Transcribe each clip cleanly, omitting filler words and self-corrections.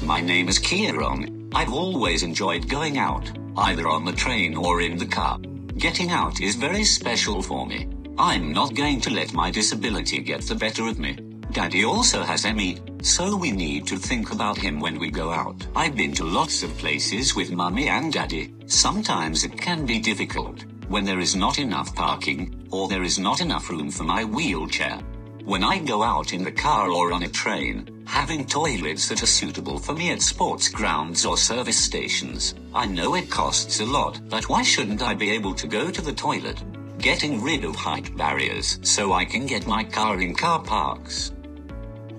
My name is Kieron. I've always enjoyed going out, either on the train or in the car. Getting out is very special for me. I'm not going to let my disability get the better of me. Daddy also has ME, so we need to think about him when we go out. I've been to lots of places with Mummy and Daddy. Sometimes it can be difficult when there is not enough parking, or there is not enough room for my wheelchair. When I go out in the car or on a train, having toilets that are suitable for me at sports grounds or service stations, I know it costs a lot, but why shouldn't I be able to go to the toilet? Getting rid of height barriers so I can get my car in car parks.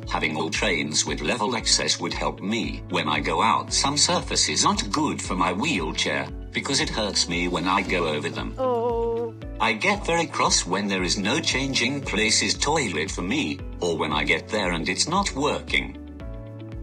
Having all trains with level access would help me when I go out. Some surfaces aren't good for my wheelchair because it hurts me when I go over them. I get very cross when there is no changing places toilet for me, or when I get there and it's not working.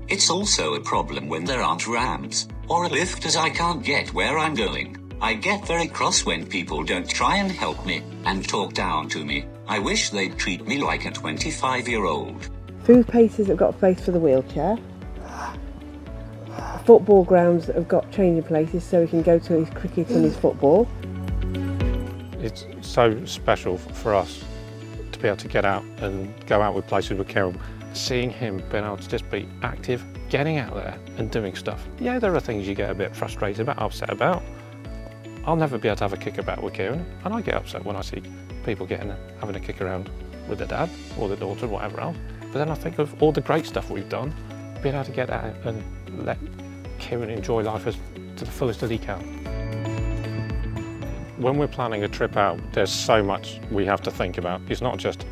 It's also a problem when there aren't ramps, or a lift as I can't get where I'm going. I get very cross when people don't try and help me, and talk down to me. I wish they'd treat me like a 25-year-old. Food places have got a place for the wheelchair. Football grounds that have got changing places so he can go to his cricket and his football. It's so special for us to be able to get out and go out with places with Kieron. Seeing him being able to just be active, getting out there and doing stuff. Yeah, there are things you get a bit frustrated about, upset about. I'll never be able to have a kick about with Kieron, and I get upset when I see people having a kick around with their dad or their daughter, whatever else. But then I think of all the great stuff we've done, being able to get out and let Kieron enjoy life to the fullest that he can. When we're planning a trip out, there's so much we have to think about. It's not just,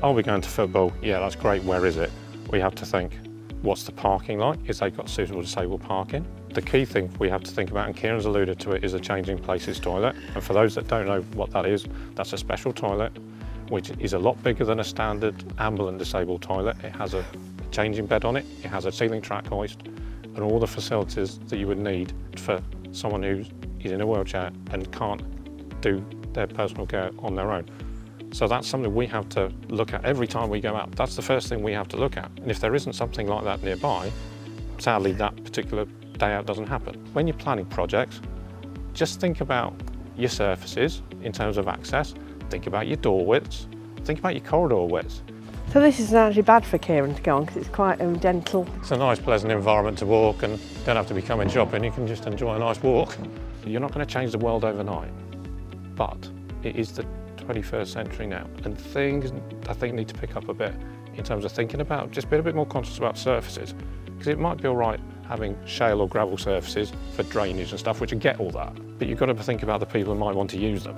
oh, we're going to football, yeah, that's great, where is it? We have to think, what's the parking like? Is they got suitable disabled parking? The key thing we have to think about, and Kieron's alluded to it, is a changing places toilet. And for those that don't know what that is, that's a special toilet, which is a lot bigger than a standard ambulant disabled toilet. It has a changing bed on it, it has a ceiling track hoist, and all the facilities that you would need for someone who's in a wheelchair and can't do their personal care on their own. So that's something we have to look at every time we go out. That's the first thing we have to look at. And if there isn't something like that nearby, sadly that particular day out doesn't happen. When you're planning projects, just think about your surfaces in terms of access, think about your door widths, think about your corridor widths. So this isn't actually bad for Kieron to go on because it's quite gentle. It's a nice pleasant environment to walk, and you don't have to be coming shopping, you can just enjoy a nice walk. You're not going to change the world overnight, but it is the 21st century now, and things I think need to pick up a bit in terms of thinking about just being a bit more conscious about surfaces, because it might be all right having shale or gravel surfaces for drainage and stuff, which I get all that, but you've got to think about the people who might want to use them.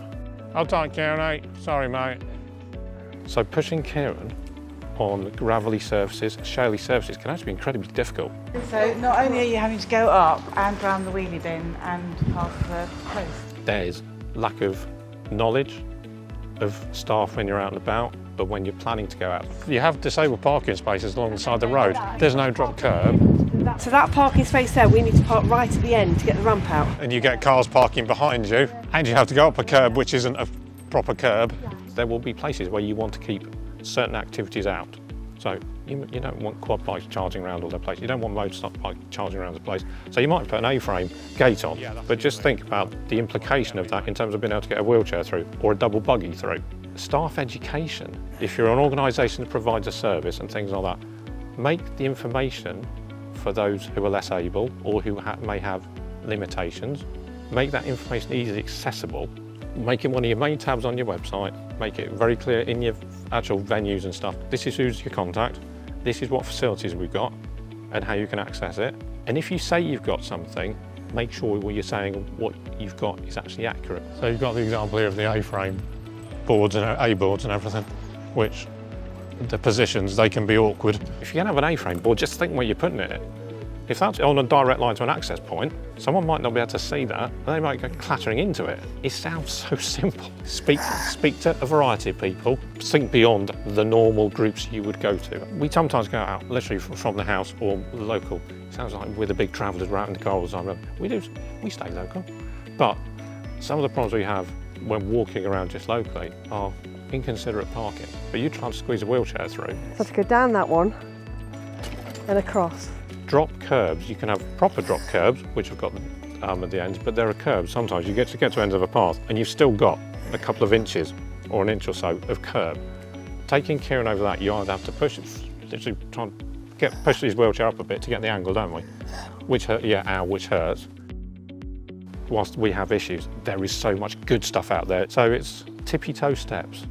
Hold tight, Kieron, eh? Sorry, mate. So pushing Kieron on gravelly surfaces, shaly surfaces can actually be incredibly difficult. So not only are you having to go up and round the wheelie bin and past the post. There's lack of knowledge of staff when you're out and about, but when you're planning to go out. You have disabled parking spaces along the side of the road. There's no drop curb. So that parking space there, we need to park right at the end to get the ramp out. And you get cars parking behind you, and you have to go up a curb which isn't a proper curb. There will be places where you want to keep certain activities out. So you don't want quad bikes charging around all the place. You don't want motorbikes charging around the place. So you might put an A-frame gate on, but just think about the implication of that in terms of being able to get a wheelchair through or a double buggy through. Staff education. If you're an organisation that provides a service and things like that, make the information for those who are less able or who may have limitations, make that information easily accessible. Make it one of your main tabs on your website, make it very clear in your actual venues and stuff. This is who's your contact, this is what facilities we've got and how you can access it. And if you say you've got something, make sure what you're saying, what you've got is actually accurate. So you've got the example here of the A-frame boards and A-boards and everything, which the positions, they can be awkward. If you're gonna have an A-frame board, just think where you're putting it. If that's on a direct line to an access point, someone might not be able to see that, and they might go clattering into it. It sounds so simple. Speak to a variety of people, think beyond the normal groups you would go to. We sometimes go out, literally from the house or the local. It sounds like we're the big travellers, we're out in the car all the time. We stay local. But some of the problems we have when walking around just locally are inconsiderate parking. But you try to squeeze a wheelchair through. So to go down that one and across. drop curbs, you can have proper drop curbs, which have got at the ends, but there are curbs. Sometimes you get to ends of a path and you've still got a couple of inches or an inch or so of curb. Taking Kieron over that, you either have to push it, literally try and push his wheelchair up a bit to get the angle, don't we? Which hurts. Whilst we have issues, there is so much good stuff out there. So it's tippy toe steps.